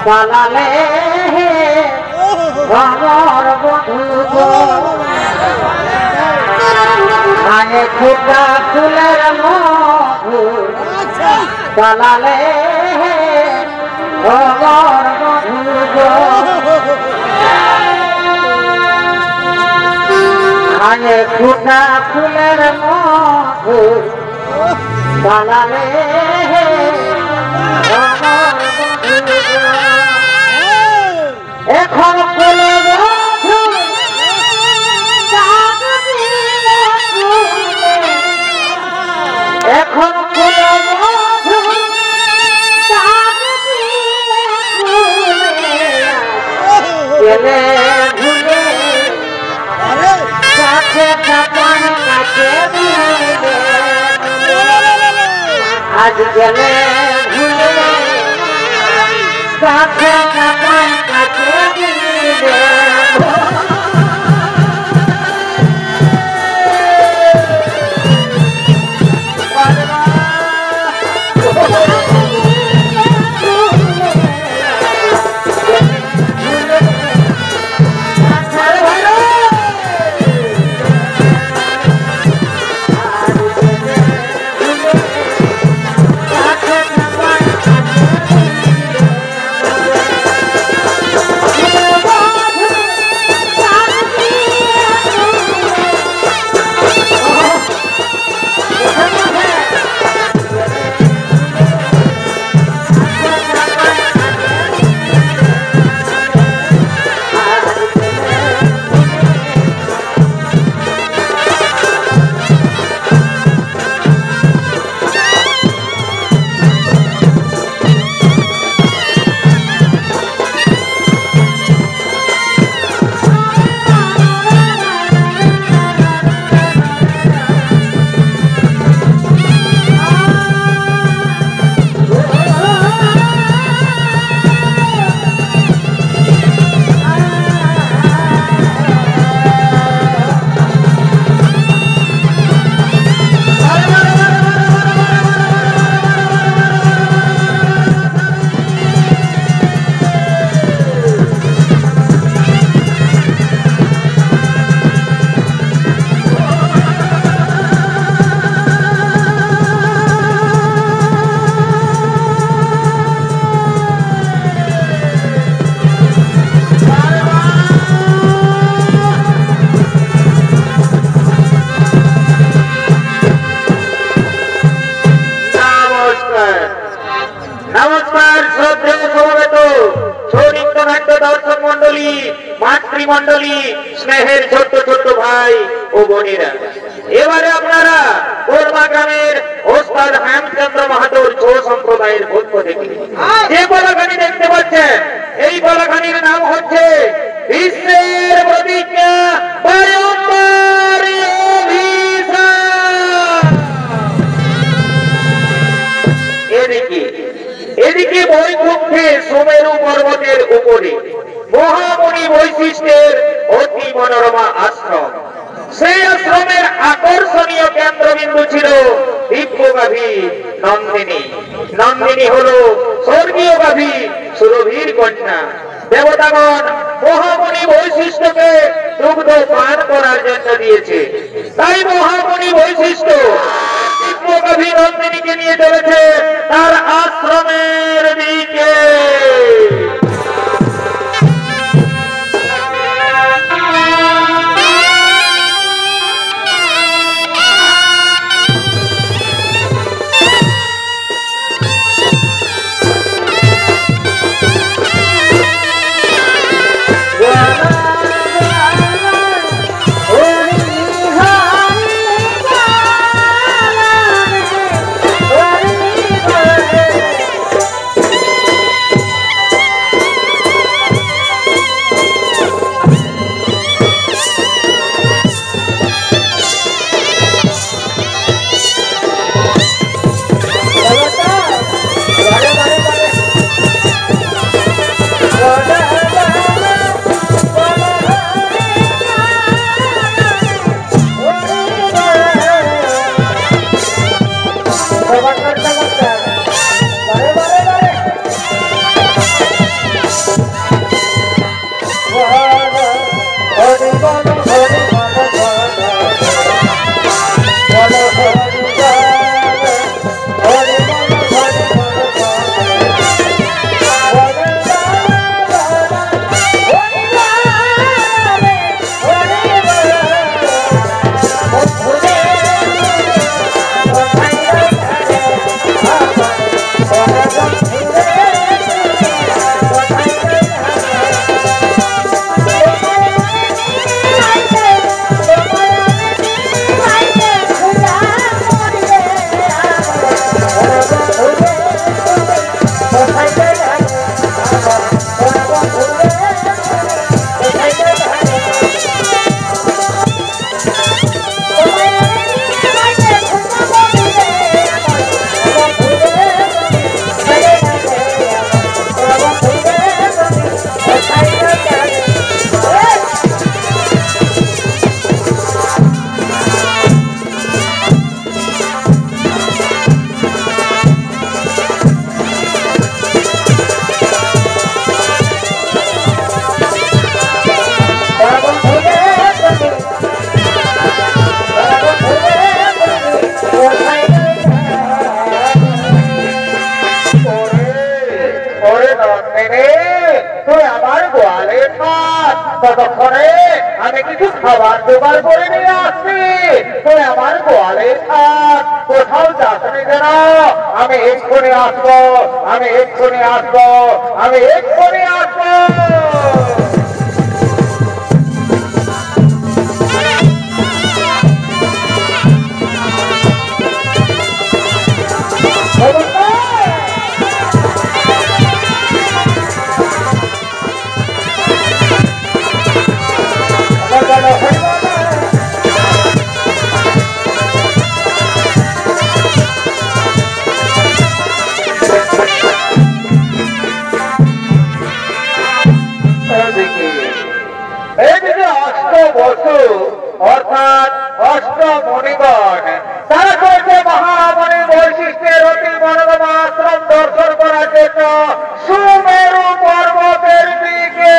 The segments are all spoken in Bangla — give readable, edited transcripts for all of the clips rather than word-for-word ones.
পালালে আমার বন্ধু আগে ফুটা ফুলের মধু পালালে আমার বন্ধু আগে ফুটা ফুলের মধু পালালে এখন এখন গেলে ভুলে কাছে কাছে আজ গেলে ভুলে কাছে কাছে दर्शक मंडली मातृमंडली स्नेहेर छोट छोट भाई ओ बोनेरा एबारे आपनारा कोरमा ग्रामेर ओस्ताद हेमचंद्र माहातोर छो सम्प्रदायेर पक्ष थेके जे बलाखानी देखते पाच्छेन एई बलाखानीर नाम हच्छे विश्वेर प्रतिज्ञा बायम्बर अभिशाप। एदिके বৈকুণ্ঠে সুমেরু পর্বতের উপরে মহামণি বৈশিষ্ট্যের অতি মনোরমা আশ্রম। সেই আশ্রমের আকর্ষণীয় কেন্দ্রবিন্দু ছিল দিব্যগাভী নন্দিনী। নন্দিনী হলো স্বর্গীয় গাভী সুরভীর কন্যা। দেবতাগণ মহামণি বৈশিষ্ট্যকে দুগ্ধ পান করার জন্য দিয়েছে, তাই মহামণি বৈশিষ্ট্য দিব্যগাভী নন্দিনীকে নিয়ে চলেছে তার আশ্রমের দিকে। থাক, ততক্ষণে আমি কিছু খাবার জোগাড় করে নিয়ে আসছি। তুই আমার গোয়ালে থাক, কোথাও যাসনি যেন। আমি এক্ষুনি আসবো, আমি এক্ষুনি আসবো, আমি এক্ষুনি আসবো। অর্থাৎ অষ্টমণিগণ তারা করছে মহামণি বৈশিষ্ট্যের অতি মনোরম আশ্রম দর্শন করার জন্য সুমেরু পর্বতের দিকে।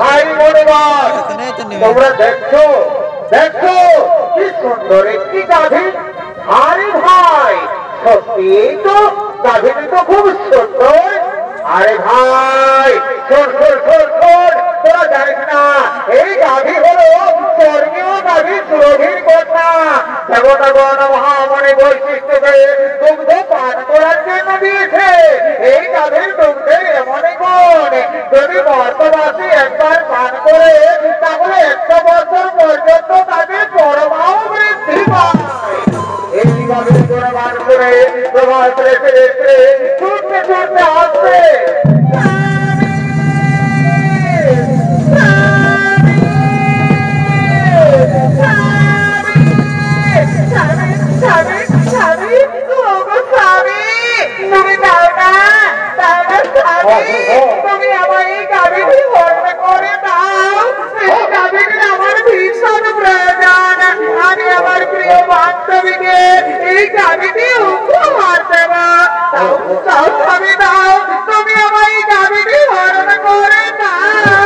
ভাই মনিবার তোমরা দেখছো দেখছো কি সুন্দর একটি গাভী। আরে ভাই সত্যি তো গাভীটি তো খুব সুন্দর। আরে ভাই শোন শোন শোন শোন, তোরা জানিস না এই গাভী হলো স্বর্গীয় গাভী সুরভির কন্যা। দেবতাগণ মহামণি বৈশিষ্ট্যকে দুগ্ধ পান করার জন্য দিয়েছে। এই গাভীর দুগ্ধের এমনই গুণ, যদি বর্তমাসী একবার পান করে তাহলে 100 বছর পর্যন্ত তাদের পরমাও বৃদ্ধি পায়। এই গাভীর গুণ মান করে তোমার রেখে রেখে ছুটতে ছুটতে আসবে। তুমি আমার এই গাভীটি বন্ধ করে দাও। এই গাভীটি আমার ভীষণ প্রয়োজন। আমি আমার প্রিয় বান্ধবীকে এই গাভীটি উপহার দেব। তাও স্বামী দাও, তুমি আমার এই গাভীটি হরণ করে দাও।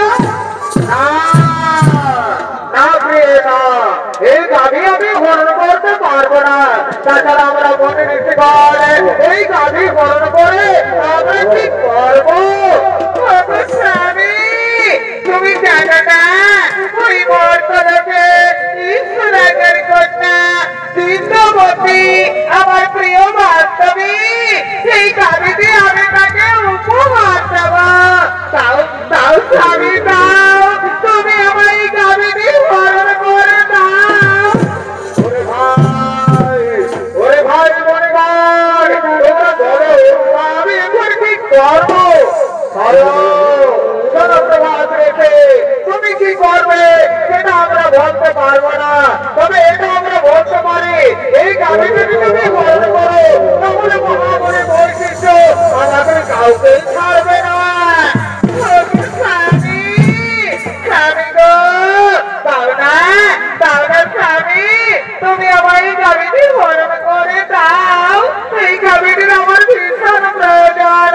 না প্রিয় না, এই গাভী আমি হরণ করতে পারবো না। তাছাড়া আমরা মনে নিতে পারে এই গাভী হরণ করে আমরা কি করবো? স্বামী তুমি জানো না ওই বর্তমানে ঈশ্বরের কন্যা সিন্ধবতী আমার প্রিয় বান্ধবী, সেই গাভীটি আমি তাকে উপহার দেব। তাও তাও স্বামী দাও, তুমি আমার এই গাভীটি হরণ করে দাও। ওরে ভাই মনে ভাই তোমরা বলো আমি এখন কি করবো? তুমি কি করবে সেটা আমরা বলতে পারবো না, তবে এটা আমরা বলতে পারি এই গাভীটি তুমি হরণ করো তাহলে মহামণি বৈশিষ্ট্য আমাদের কাউকে ছাড়বে না। তুমি আমার এই গাভীটি হরণ করে দাও। এই গাভীটির আমার ভীষণ প্রয়োজন।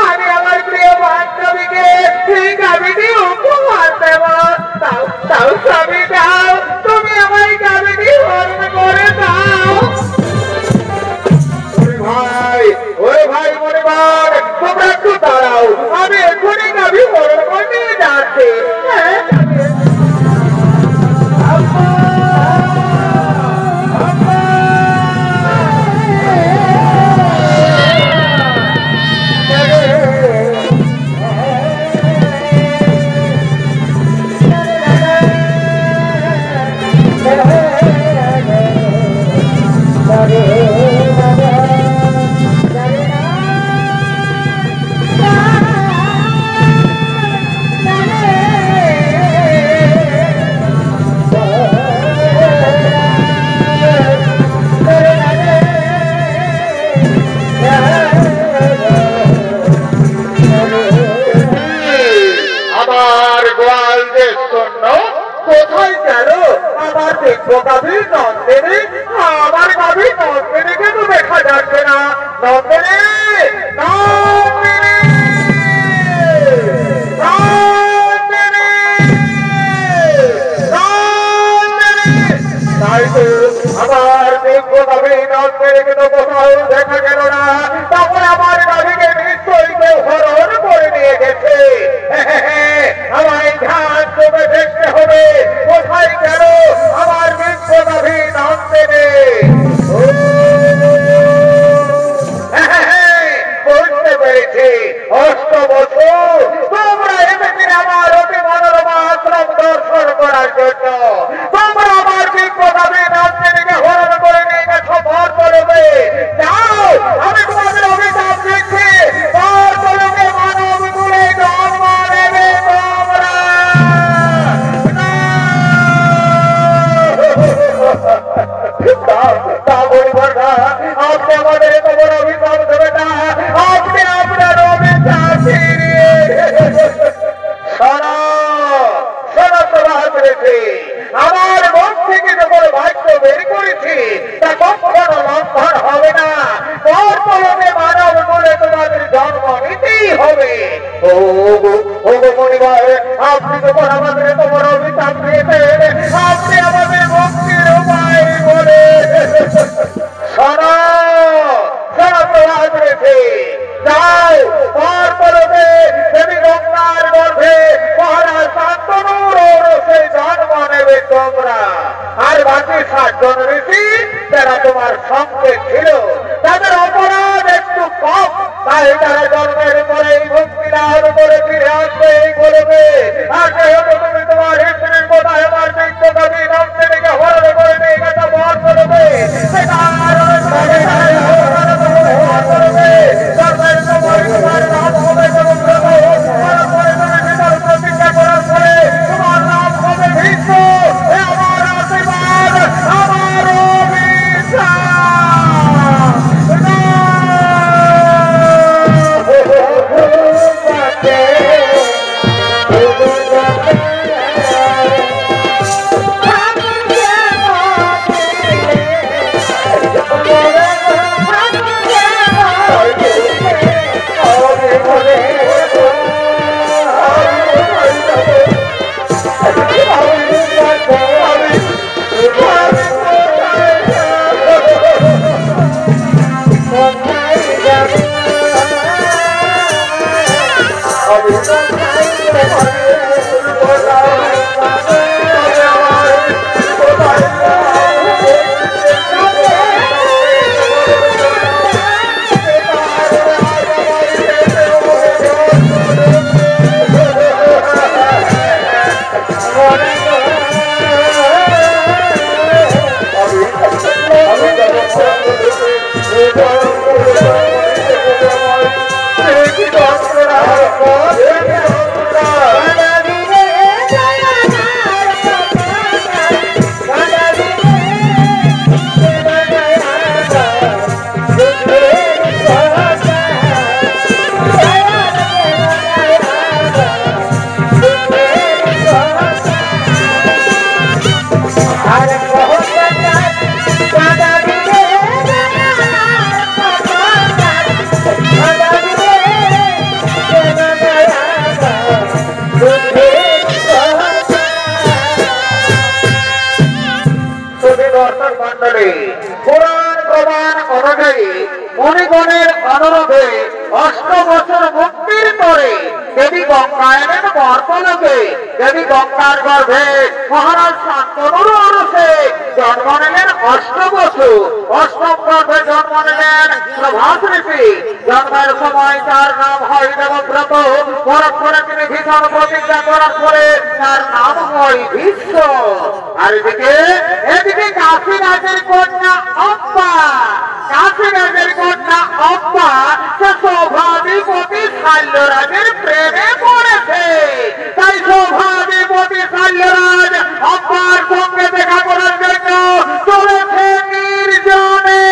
আমি আমার প্রিয় বান্ধবীকে এই গাভীটি উপহার দেব। তাও তাও স্বামী দাও, তুমি আমার এই গাভীটি হরণ করে দাও। ওরে ভাই মনে বার তোমরা একটু দাঁড়াও, আমি এখনই গাভী হরণ করে নিয়ে যাচ্ছি। কোথায় গেল আমার দেখবো গাভী নন্দিনী? আমার গাভী নন্দিনীকে তো দেখা যাচ্ছে না। নন্দিনী আমার দেখবো গাভী নন্দিনীকে তো কোথাও দেখা গেল না। তখন আমার গাভীকে নিশ্চয়ই কেউ হরণ করে নিয়ে গেছে। আমার ধ্যান করে দেখতে হবে কোথায় গেল আমার দেখবো গাভী নন্দিনী। বুঝতে পেরেছি, 8 বছর তোমরা এসেছিলে আমার অতি মনোরমা আশ্রম দর্শন করার জন্য। তোমরা আমার দেখবো গাভী নন্দিনীকে হরণ করে নিয়ে গেছো বর্তমানে। যাও, আমি তোমাদের অভিশাপ দিচ্ছি, বর্তমানে মানব গুলে জন্ম নেবে তোমরা। আপনি আমাদের এত বড় অভিশাপ দেবে না, আপনি আপনার অভিশাপ ফিরিয়ে আমার মন থেকে যখন বাক্য বের করেছি তা কখনো লঙ্ঘন হবে না। পর কলমে মানব বলে তোমাদের জন্ম নিতেই হবে। ও গো মনিবার, আপনি তো আমাদের তোমার অভিশাপ দিয়েছেন, আপনি আমাদের মুক্তির উপায় বলে শোনো প্রভাত রেখে যাও। পর কলমে দেবী গঙ্গার গর্ভে মহারাজ শান্তনুর ঔরসে জন্ম নেবে তোমরা। আর বাকি 7 জন ঋষি যারা তোমার সঙ্গে ছিল তাদের অপরাধ একটু কম, তাই তারা জন্মের পরে মুক্তি লাভ করে ফিরে আসবে এই বলবে। আর যেহেতু তুমি তোমার স্ত্রীর কোথায় আমার বিশ্বকবি নন্দিনীকে হরণ করে নিয়ে গেছে বর করবে, প্রতিজ্ঞা করার পরে তোমার নাম হবে ভীষ্ম। আমার আশীর্বাদ, আমার পুরাণ প্রমাণ অনুযায়ী মণিগণের অনুরোধে 8 বছর মুক্তির পরে দেবী গঙ্গায়নের বর্তমানে দেবী গঙ্গার গর্ভে মহারাজ শান্তনুর ঔরসে জন্ম নিলেন 8 বছর। 8ম গর্ভে জন্ম নিলেন প্রভাত ঋষি। জন্মের সময় তার নাম হয় দেবব্রত। পরে তিনি ভীষণ প্রতিজ্ঞা করার পরে তার নাম হয় ভীষ্ম। আর এদিকে কাশী রাজের কন্যা অম্বা, কাশী রাজের কন্যা অম্বা সে সৌভাধিপতি শাল্যরাজের প্রেমে পড়েছে। তাই সৌভাধিপতি শাল্যরাজ অম্বার সঙ্গে দেখা করার জন্য চলেছে নির্জনে।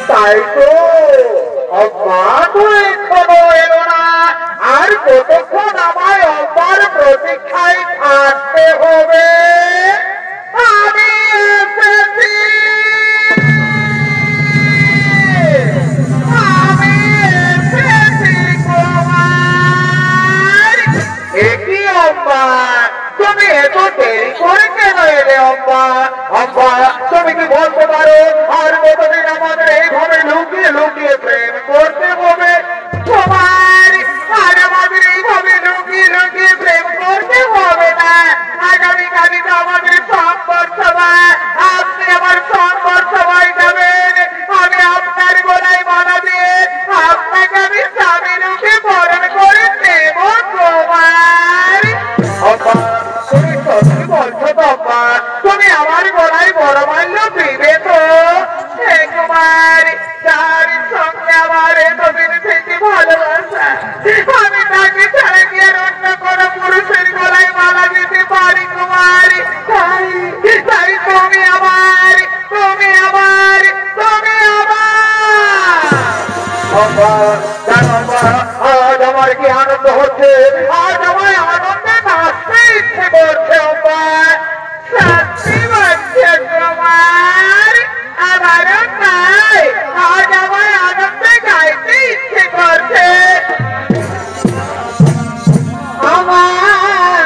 তাই তো অম্বা তো এখনো এলো না। আর কতক্ষণ আমায় অম্বার প্রতীক্ষায় থাকতে হবে? আমি এসেছি, আমি এসেছি কুমার। একই অম্বা, তুমি এত দেরি করে কেন এলে অম্বা? অম্বা তুমি কি বলতে পারো আর কতদিন আমাদের এইভাবে লুকিয়ে লুকিয়ে প্রেম করতে হবে? তোমার আর আমাদের এইভাবে লুকিয়ে লুকিয়ে প্রেম করতে হবে না। আগামীকালই তো আমাদের সম্পদ সভা, আপনি আমার সম্পদ সভায় যাবেন। আমি আপনার গলায় মালা দিয়ে আপনাকে আমি স্বামী রূপে বরণ করে নেব তোমার। জানো মা আজ আমার কি আনন্দ হচ্ছে আজ আমার আনন্দে নাচতে ইচ্ছে করছে সত্যি বলছে তোমার আমারও তাই আজ আমার আনন্দে গাইতে ইচ্ছে করছে আমার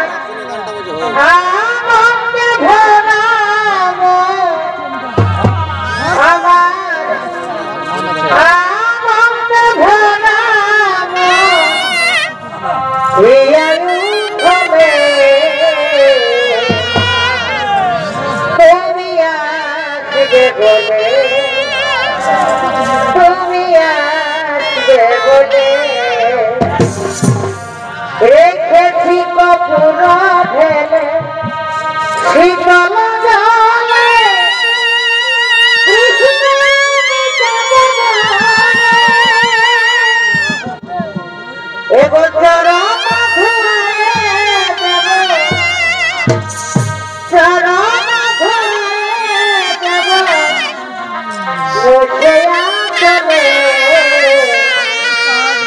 আনন্দে ভরা আমার আনন্দে ভরা তুমি আসবে বলে তুমি আসবে বলে রেখেছি কপুর ঢেলে শীতল জলে এবছর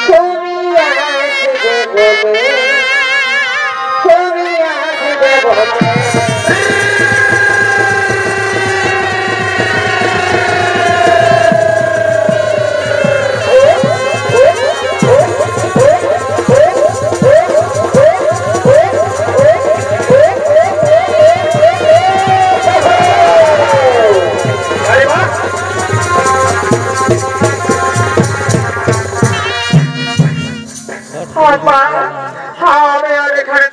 তুমি আসবে বলে তুমি আসবে বলে আমি আর এখানে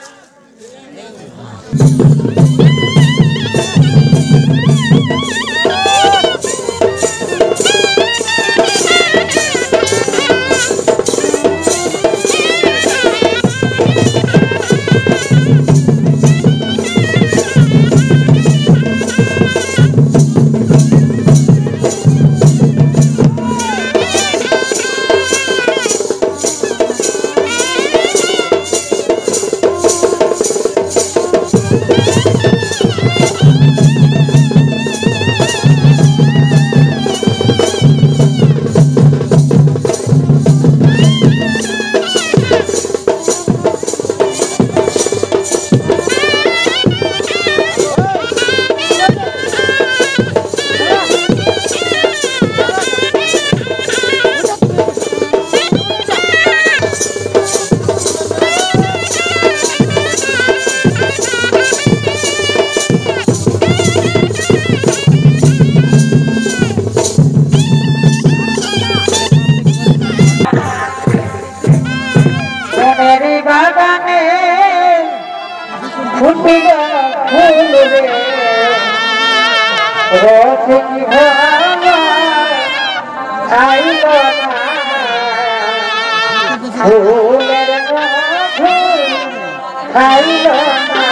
ফুলের মধু খাইল না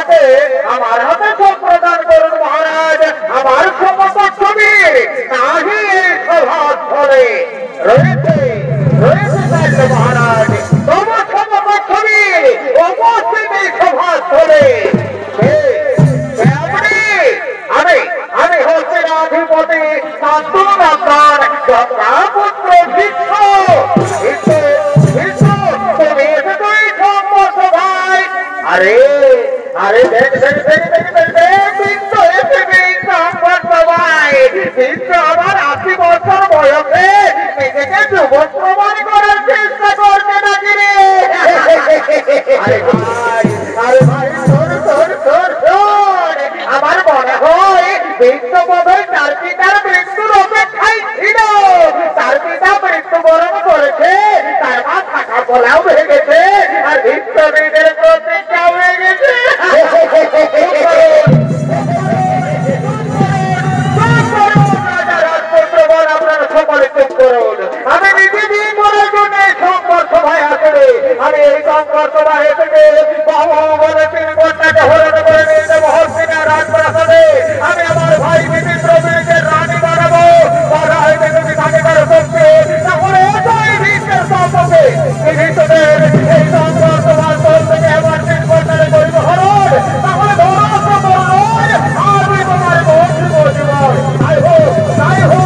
হাতে সব প্রদান করুন মহারাজ। আমার সমকক্ষ বীর নাহি এই সভাস্থলে রয়েছে রয়েছে মহারাজ। তোমার সমকক্ষ বীর উপস্থিত এই সভাস্থলে। আমি হচ্ছে অধিপতি শান্তনাথ পুত্র ভীষ্ম। তুমি এসেছই সমস্ত ভাই। আরে আরে দেখ দেখ দেখ দেখ দেখ দেখ ভীষ্ম এসেছে সমস্ত ভাই। ভীষ্ম আমার ৮০ বছর বয়সে নিজেকে যুবক প্রমাণ করার চেষ্টা করছে নাকি রে? আরে ভাই আরে ভাই শোন শোন শোন শোন, আমার মনে হয় ভীষ্ম বোধহয় তার পিতার মৃত্যুর অপেক্ষায় ছিল। তার পিতা মৃত্যুবরণ করেছে, তার মা থাকা বলাও হয়ে গেছে, আর ভীষ্ম বীরের প্রতিজ্ঞাও হয়ে গেছে। আপনারা সকলে চুপ করুন। আমি নিজে দিয়ে করার জন্য সংঘর্ষ ভাই আসলে আমি এই সংঘর্ষ ভাই এসেছে বলে ৩ ঘন্টাকে হরণ করে নিয়ে যাবো হস্তিনা রাজপ্রাসাদে। আমি আমার ভাই বিচিত্র বীরকে রানী বানাবো। তারা হয়তো যদি থাকে কারো শক্তি, তাহলে এটাই ভীষ্মের সম্পর্কে ভীষ্মদের এই সংঘর্ষ ভাই থেকে আমার ৩ ঘন্টাকে করবো হরণ। তাহলে ধরাস্ত নয়, আমি তোমার বন্ধু জীবন। তাই হোক তাই হোক।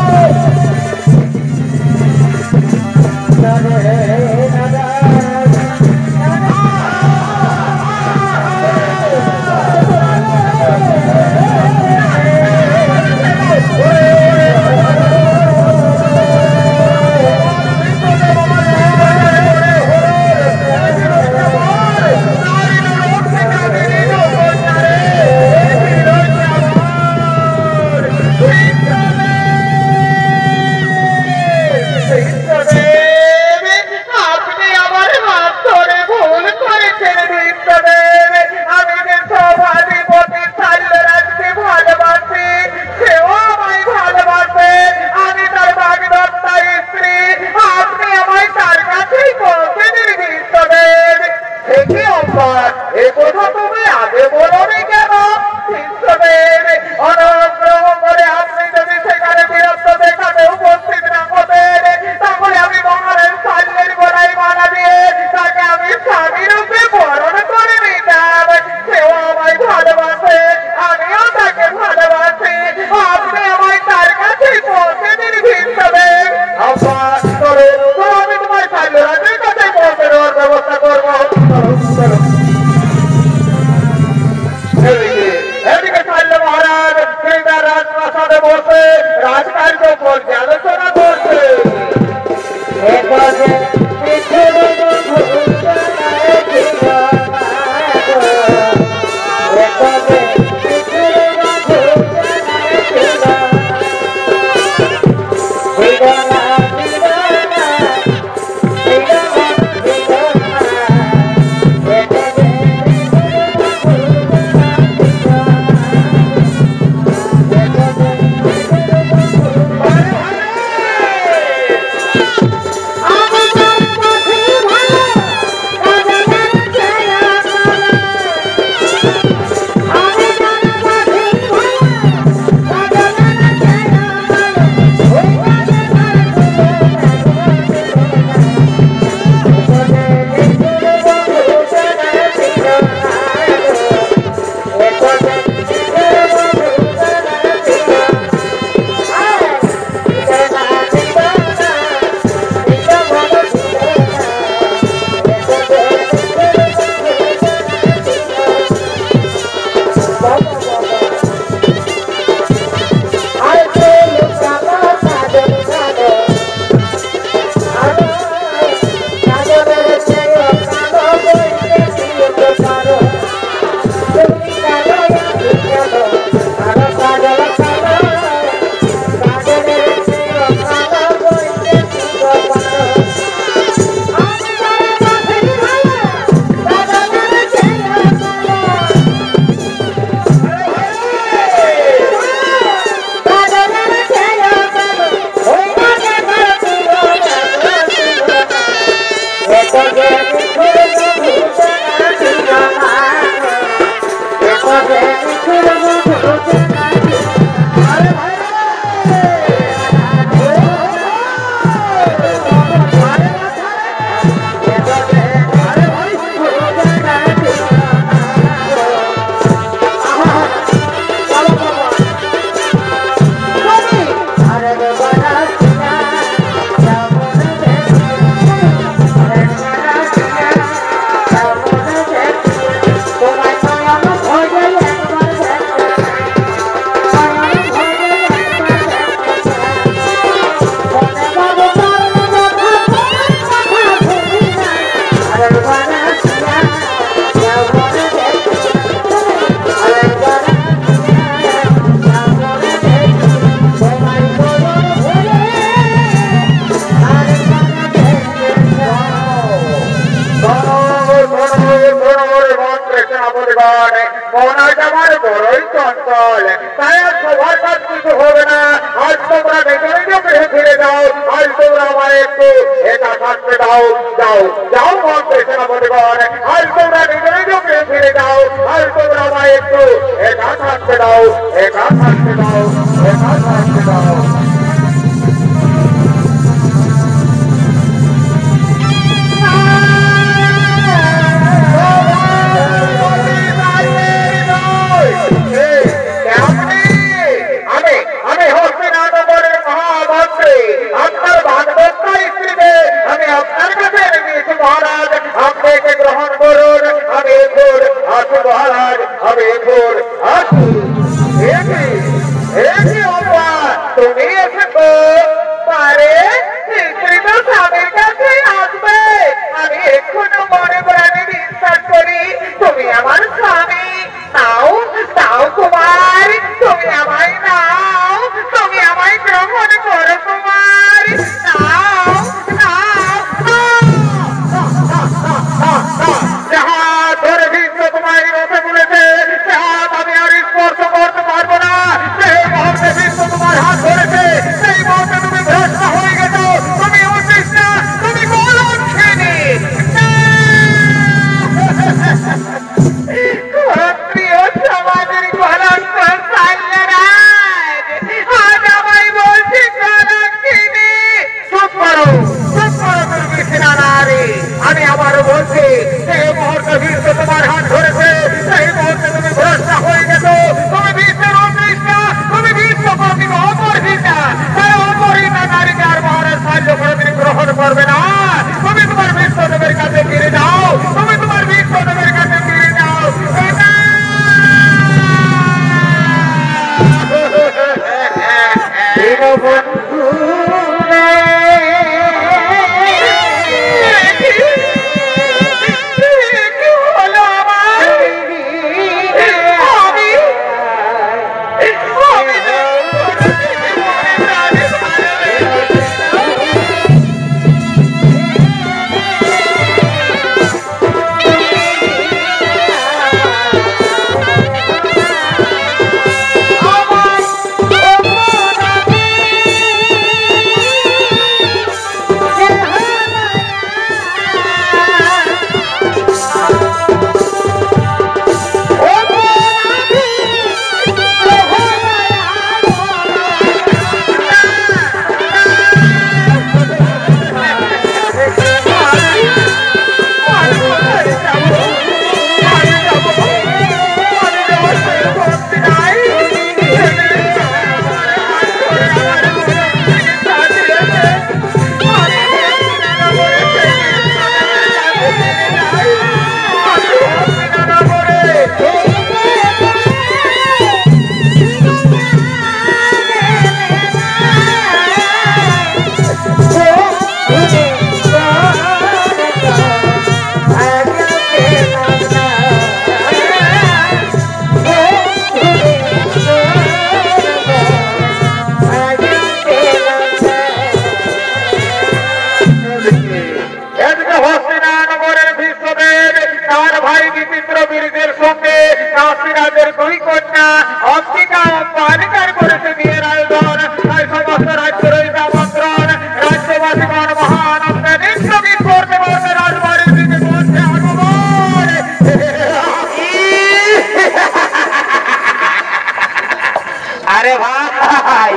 মন আজ আমার বড়ই চঞ্চল, তাই আর সবার কাজ কিছু হবে না। আজ তোমরা নিজে নিজে গৃহে ফিরে যাও। আজ তোমরা আমার একটু একা থাকতে দাও। যাও যাও মন্ত্রী সেনাপতিগণ, আজ তোমরা নিজে নিজে গৃহে ফিরে যাও। আজ তোমরা আমার একটু একা থাকতে দাও, একা থাকতে দাও, একা থাকতে দাও। মহারাজ আপনি গ্রহণ করুন। আমি ফুল আসু মহারাজ, আমি ফুল আসু। তুমি এসেছো পারে স্ত্রী তো স্বামীর কাছে আসবে। আমি এক্ষুনি মনে প্রাণে বিশ্বাস করি তুমি আমার স্বামী। তাও তাও কুমার, তুমি আমায় নাও, তুমি আমায় গ্রহণ করো কুমার। নাও নাও যাহা ধরে ভীষ্ম তোমায় রথে বলেছে, সে হাত আমি আর স্পর্শ করতে পারবো না। সেই মুহূর্তে ভীষ্ম তোমার হাত ধরেছে, সেই মুহূর্তে তুমি ভ্রষ্ট হয়ে গেছো। তুমি উচিত না, তুমি গোলক্ষিণী। প্রিয় সমাজের গোলক্ষ সাল্যরাজ, আজ আমায় বলছি গোলক্ষিণী। চুপ করো, চুপ করো দুর্বিষীণা নারী। আমি আবারও বলছি, সেই মুহূর্তে ভীষ্ম তোমার হাত ধরেছে, সেই মুহূর্তে তুমি ভ্রষ্ট হয়ে গেছো। তুমি ভীষ্মের অদৃষ্টা, তুমি ভীষ্ম প্রতিম অপরিহিতা। তাই অপরিহিতা নারীকে আর মহারাজ সাহায্য করে তিনি গ্রহণ করবে না। তুমি তোমার ভীষ্মদেবের কাছে ফিরে যাও, তুমি তোমার ভীষ্মদেবের কাছে ফিরে যাও। अरे भाई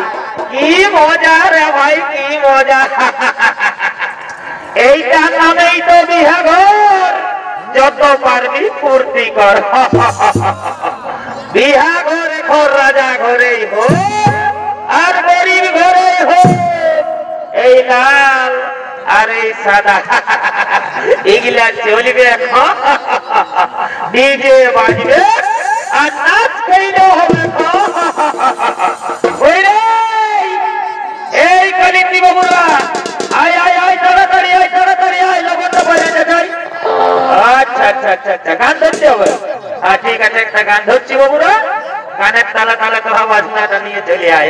की मजा रे भाई की मजा এইটা নামেই তো বিহাঘর যত পারবি ফুর্তি কর বিহাঘরে ঘর রাজা ঘরেই হোক আর গরিব ঘরেই হোক এই লাল আর এই সাদা এগুলা চলবে ডিজে বাজবে আর নাচ কইলেও হবে এই কালিন্দী বাবুরা আয় আয় আয় তাড়াতাড়ি আয় লগনটা বাজাতে যাই। আচ্ছা আচ্ছা আচ্ছা আচ্ছা গান ধরতে হবে। ঠিক আছে একটা গান ধরছি বাবুরা, গানের তালা তালা কহা বাজনাটা নিয়ে চলে আয়।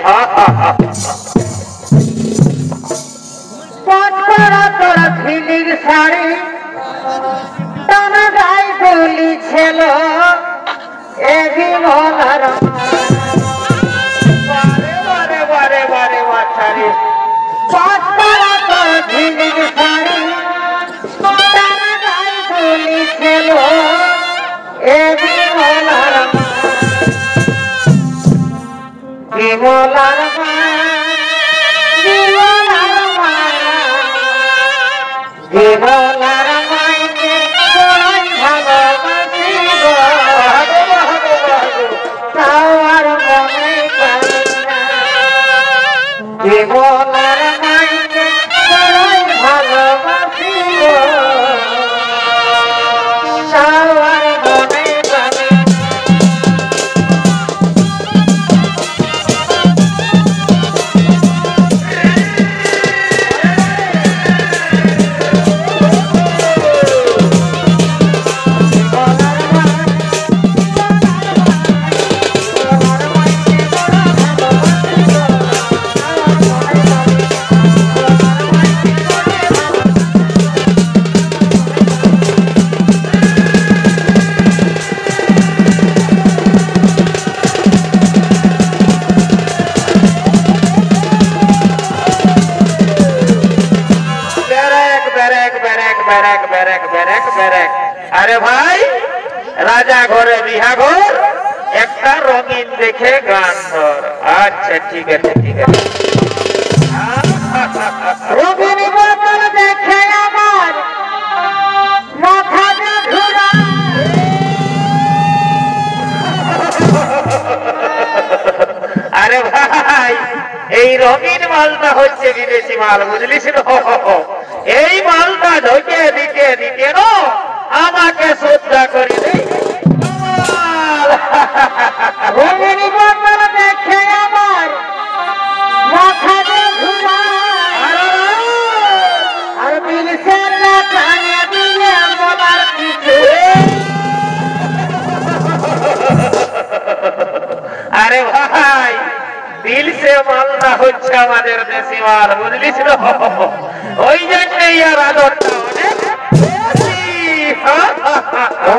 তোরা ঝিলির শাড়ি টানা গায়ে গলি ছিল এ বিমলার বারে বারে বারে বারে বাচ্চারে পাঁচতলা তোর ঝিলিক শাড়ি তারা গায়ে তুলিছিল এ বিমলার বিমলার বিমলার মাইকে বড়ই ভালোবাসি গো তাও আর মনে পারি না বিমলার মাইকে বড়ই ভালোবাসি গো তাও আর মনে পারি আরে ভাই রাজা ঘরে বিহা ঘর একটা রঙিন দেখে গান ধর আচ্ছা ঠিক আছে ঠিক আছে রবির বোতল দেখে আমার মাথাটা ঘুরা আরে ভাই এই রঙিন মালটা হচ্ছে বিদেশি মাল বুঝলিস না এই মালটা ঢোকে দিতে দিতে না আমাকে শ্রদ্ধা করে দেই রবির বোতল দেখে আমার মাথাটা ঘুরা আর বিলসে টানে দিলে বলার কিছু আরে ভাই দিল সে মালটা হচ্ছে আমাদের দেশি মাল বুঝলিস না ওই জন্যই আর আদরটা অনেক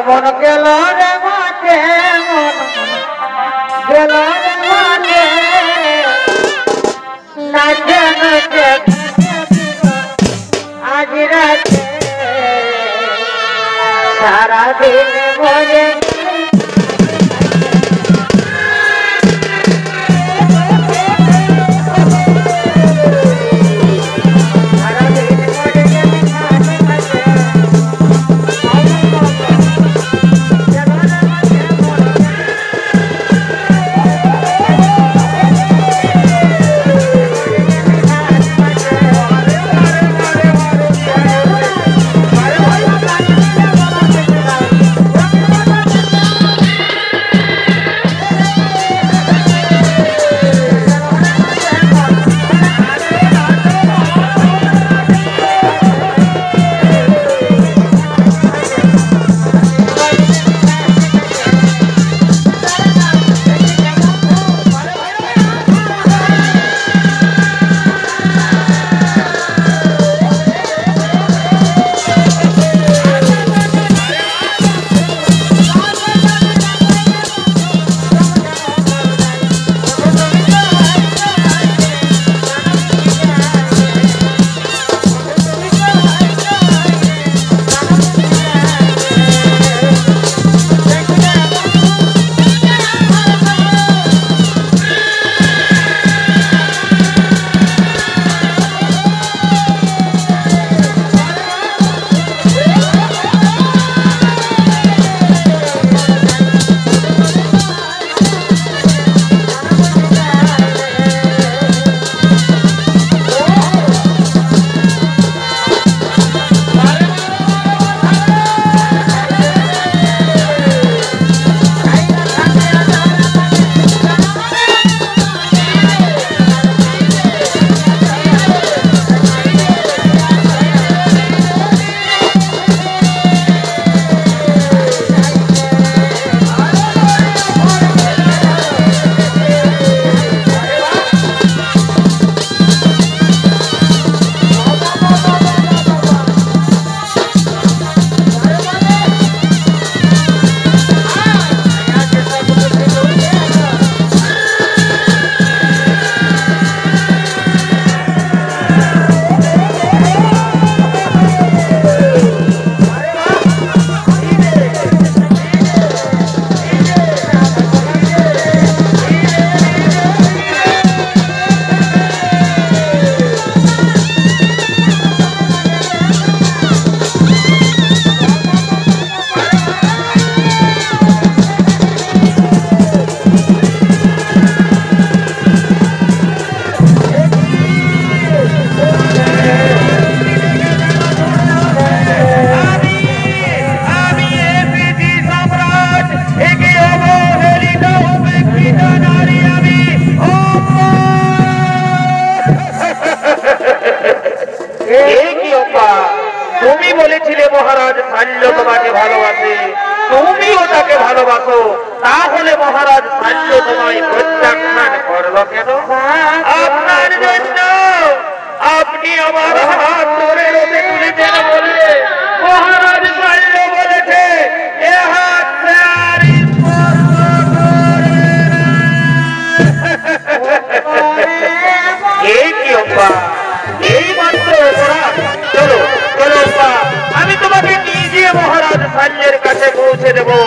মন গেল রে মাঠে মন গেল রে মাঠে নাচে নাচে আজ রাতে সারাদিন মরে মহারাজ শাল্য তোমায় প্রত্যাখ্যান করলো কেন? আপনার জন্য আপনি আমার হাত ধরে রোদে তুলেছেন বলে মহারাজ শাল্য বলেছে এ হাত সে আর স্পর্শ করবে না। এই কি অব্বা, এই মাত্র অপরাধ। চলো চলো অব্বা, আমি তোমাকে নিজে মহারাজ শাল্যের কাছে পৌঁছে দেবো।